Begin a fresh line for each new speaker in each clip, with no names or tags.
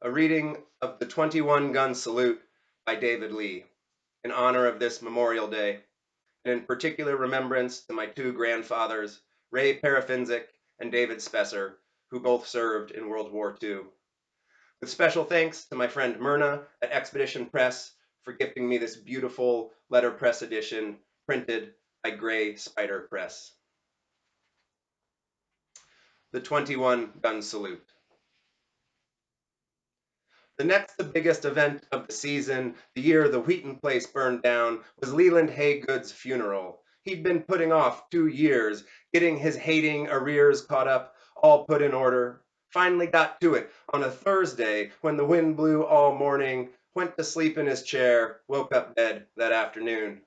a reading of the 21 Gun Salute by David Lee, in honor of this Memorial Day, and in particular remembrance to my two grandfathers, Ray Parafinzik and David Spesser, who both served in World War II. With special thanks to my friend Myrna at Expedition Press for gifting me this beautiful letterpress edition printed by Gray Spider Press. The 21 Gun Salute. The next biggest event of the season, the year the Wheaton place burned down, was Leland Haygood's funeral. He'd been putting off 2 years, getting his hating arrears caught up, all put in order. Finally got to it on a Thursday when the wind blew all morning, went to sleep in his chair, woke up dead that afternoon.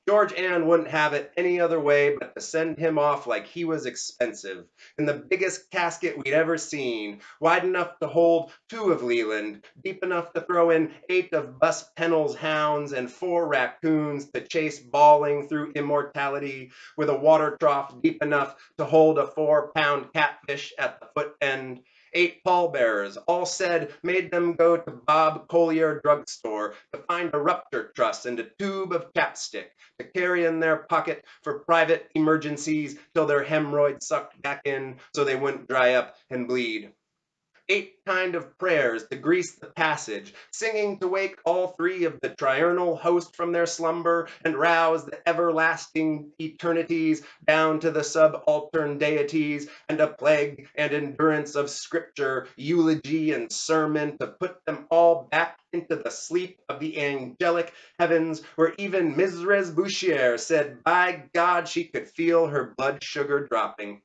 George Ann wouldn't have it any other way but to send him off like he was expensive, in the biggest casket we'd ever seen, wide enough to hold 2 of Leland, deep enough to throw in 8 of Bus Pennell's hounds and 4 raccoons to chase bawling through immortality, with a water trough deep enough to hold a 4-pound catfish at the foot end. 8 pallbearers, all said, made them go to Bob Collier drugstore to find a rupture truss and a tube of chapstick to carry in their pocket for private emergencies till their hemorrhoids sucked back in so they wouldn't dry up and bleed. 8 kind of prayers to grease the passage, singing to wake all 3 of the triurnal host from their slumber and rouse the everlasting eternities down to the subaltern deities, and a plague and endurance of scripture, eulogy, and sermon to put them all back into the sleep of the angelic heavens, where even Mrs. Bouchier said, by God, she could feel her blood sugar dropping.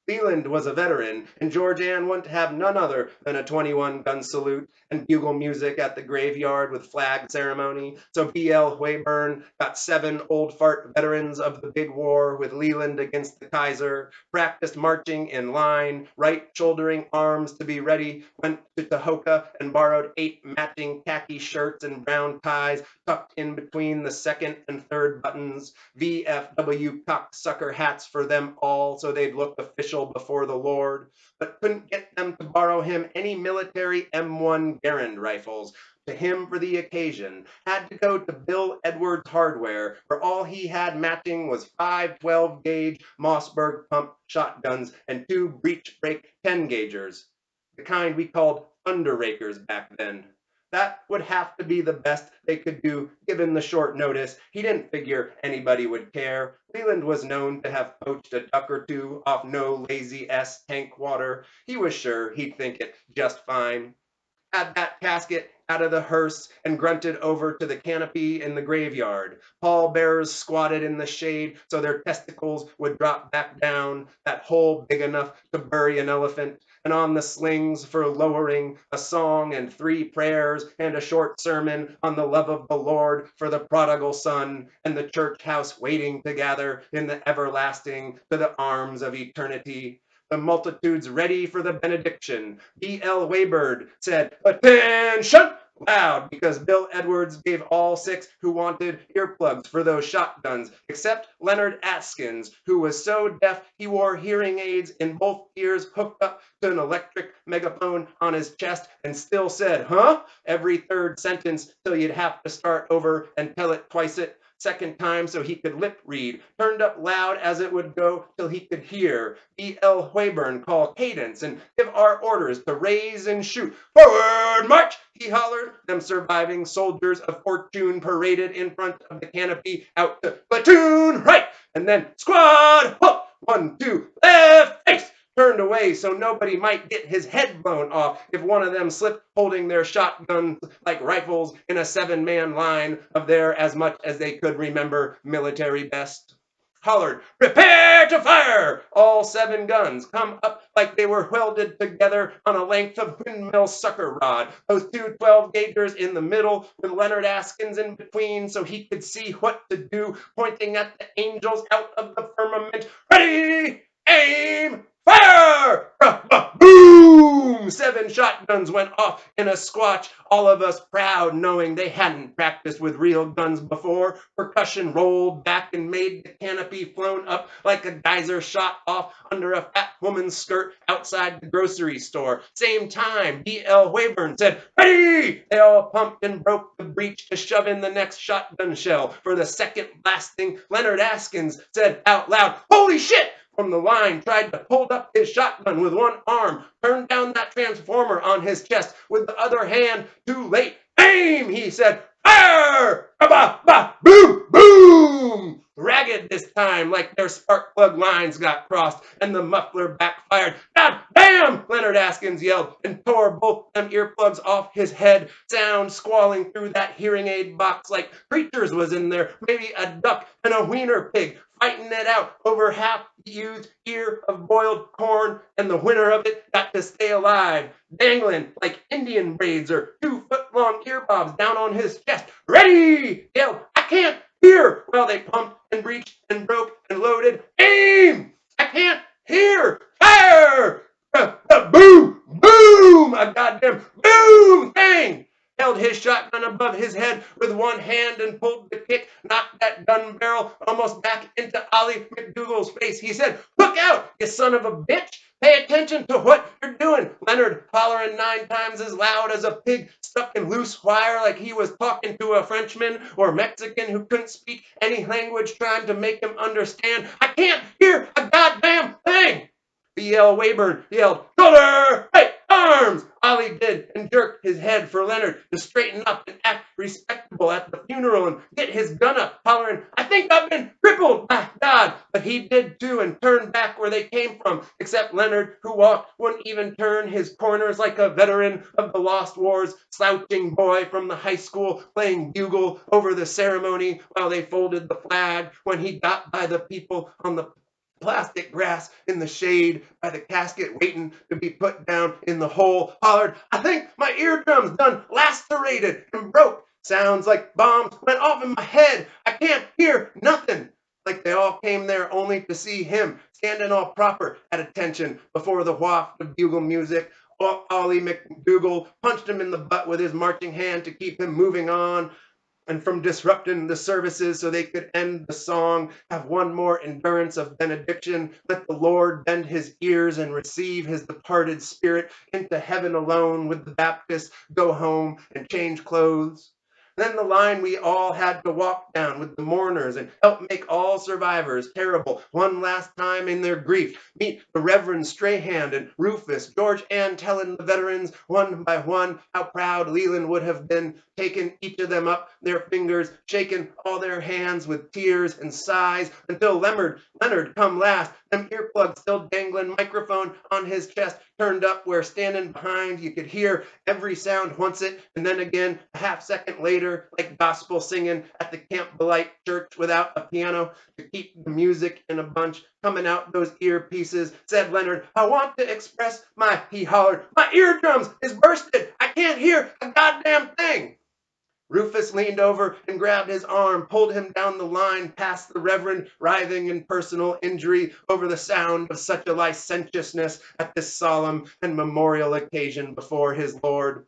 Leland was a veteran, and George Ann wanted to have none other than a 21-gun salute and bugle music at the graveyard with flag ceremony. So B.L. Wayburn got 7 old fart veterans of the big war with Leland against the Kaiser, practiced marching in line, right shouldering arms to be ready, went to Tahoka and borrowed 8 matching khaki shirts and brown ties tucked in between the 2nd and 3rd buttons, VFW cocksucker hats for them all so they'd look official before the Lord, but couldn't get them to borrow him any military M1 Garand rifles to him for the occasion. Had to go to Bill Edwards Hardware, where all he had matching was 5 12-gauge Mossberg pump shotguns and 2 breech brake 10-gaugers, the kind we called underrakers back then. That would have to be the best they could do, given the short notice. He didn't figure anybody would care. Leland was known to have poached a duck or 2 off No Lazy S tank water. He was sure he'd think it just fine. Had that casket out of the hearse and grunted over to the canopy in the graveyard. Pallbearers squatted in the shade so their testicles would drop back down, that hole big enough to bury an elephant, and on the slings for lowering, a song and 3 prayers and a short sermon on the love of the Lord for the prodigal son, and the church house waiting to gather in the everlasting to the arms of eternity. The multitudes ready for the benediction. B.L. Waybird said, "Attention!" loud, because Bill Edwards gave all 6 who wanted earplugs for those shotguns, except Leonard Askins, who was so deaf he wore hearing aids in both ears hooked up to an electric megaphone on his chest and still said, huh? Every 3rd sentence till you'd have to start over and tell it twice it. 2nd time so he could lip read, turned up loud as it would go till he could hear. B.L. Wayburn call cadence and give our orders to raise and shoot. Forward march, he hollered. Them surviving soldiers of fortune paraded in front of the canopy out to platoon right, and then squad whoop, 1, 2, left face. Turned away so nobody might get his head blown off if one of them slipped holding their shotguns like rifles in a 7-man line of their as much as they could remember military best. Hollered, prepare to fire! All 7 guns come up like they were welded together on a length of windmill sucker rod. Those 2 12-gaugers in the middle with Leonard Askins in between so he could see what to do, pointing at the angels out of the firmament. Ready, aim, fire! Boom! 7 shotguns went off in a squatch, all of us proud, knowing they hadn't practiced with real guns before. Percussion rolled back and made the canopy flown up like a geyser shot off under a fat woman's skirt outside the grocery store. Same time, D.L. Wayburn said, "Ready!" They all pumped and broke the breech to shove in the next shotgun shell. For the second blasting, Leonard Askins said out loud, "Holy shit!" From the line, tried to hold up his shotgun with one arm, turned down that transformer on his chest with the other hand. Too late. "Aim!" he said. "Fire! Ba-ba-ba! Boom! Boom!" Ragged this time, like their spark plug lines got crossed, and the muffler backfired. "God damn!" Leonard Askins yelled, and tore both them earplugs off his head. Sound squalling through that hearing aid box like creatures was in there, maybe a duck and a wiener pig, fighting it out over half used ear of boiled corn, and the winner of it got to stay alive, dangling like Indian braids or 2-foot-long earbobs down on his chest. "Ready!" yelled, "I can't hear!" While they pumped and breached and broke and loaded. "Aim!" "I can't hear!" "Fire!" Boom! Boom! A goddamn boom thing! Held his shotgun above his head with one hand and pulled the kick, knocked that gun barrel almost back into Ollie McDougal's face. He said, "Look out, you son of a bitch! Pay attention to what you're doing!" Leonard hollering 9 times as loud as a pig stuck in loose wire, like he was talking to a Frenchman or Mexican who couldn't speak any language, trying to make him understand. "I can't hear a goddamn thing!" B.L. Wayburn yelled, "Shoulder! Right! Arms!" Ollie did, and jerked his head for Leonard to straighten up and act respectable at the funeral and get his gun up, hollering, "I think I've been crippled, by God!" But he did too, and turned back where they came from, except Leonard, who walked, wouldn't even turn his corners like a veteran of the Lost Wars, slouching boy from the high school, playing bugle over the ceremony while they folded the flag. When he got by the people on the plastic grass in the shade by the casket waiting to be put down in the hole, hollered, "I think my eardrums done lacerated and broke. Sounds like bombs went off in my head. I can't hear nothing." Like they all came there only to see him, standing all proper at attention before the waft of bugle music. Ollie McDougal punched him in the butt with his marching hand to keep him moving on and from disrupting the services so they could end the song, have one more endurance of benediction, let the Lord bend his ears and receive his departed spirit into heaven alone with the Baptists, go home and change clothes. Then the line we all had to walk down with the mourners and help make all survivors terrible one last time in their grief. Meet the Reverend Strahan and Rufus, George Ann telling the veterans one by one how proud Leland would have been, taking each of them up their fingers, shaking all their hands with tears and sighs until Leonard come last, them earplugs still dangling, microphone on his chest, turned up where standing behind you could hear every sound once it, and then again a half second later, like gospel singing at the Camp Belite church without a piano to keep the music in a bunch coming out those earpieces. Said Leonard, "I want to express he hollered, "my eardrums is bursted. I can't hear a goddamn thing." Rufus leaned over and grabbed his arm, pulled him down the line past the Reverend, writhing in personal injury over the sound of such a licentiousness at this solemn and memorial occasion before his Lord.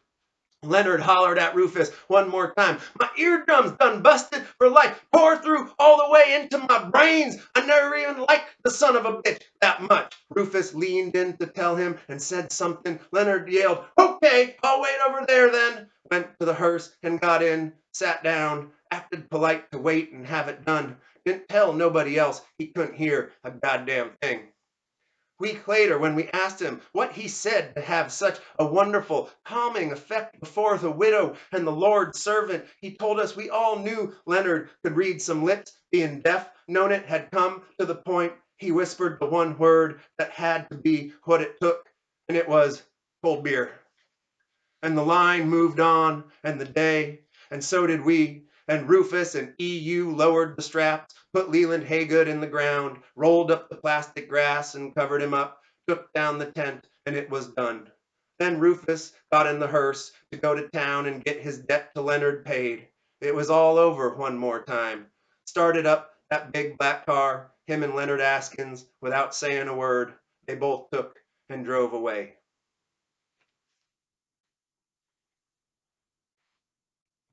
Leonard hollered at Rufus one more time, "My eardrums done busted for life, tore through all the way into my brains. I never even liked the son of a bitch that much." Rufus leaned in to tell him and said something. Leonard yelled, "Okay, I'll wait over there then." Went to the hearse and got in, sat down, acted polite to wait and have it done. Didn't tell nobody else he couldn't hear a goddamn thing. Week later, when we asked him what he said to have such a wonderful, calming effect before the widow and the Lord's servant, he told us we all knew Leonard could read some lips, being deaf, known it had come to the point. He whispered the one word that had to be what it took, and it was cold beer. And the line moved on, and the day, and so did we, and Rufus and EU lowered the straps, put Leland Haygood in the ground, rolled up the plastic grass and covered him up, took down the tent, and it was done. Then Rufus got in the hearse to go to town and get his debt to Leonard paid. It was all over one more time. Started up that big black car, him and Leonard Askins, without saying a word. They both took and drove away.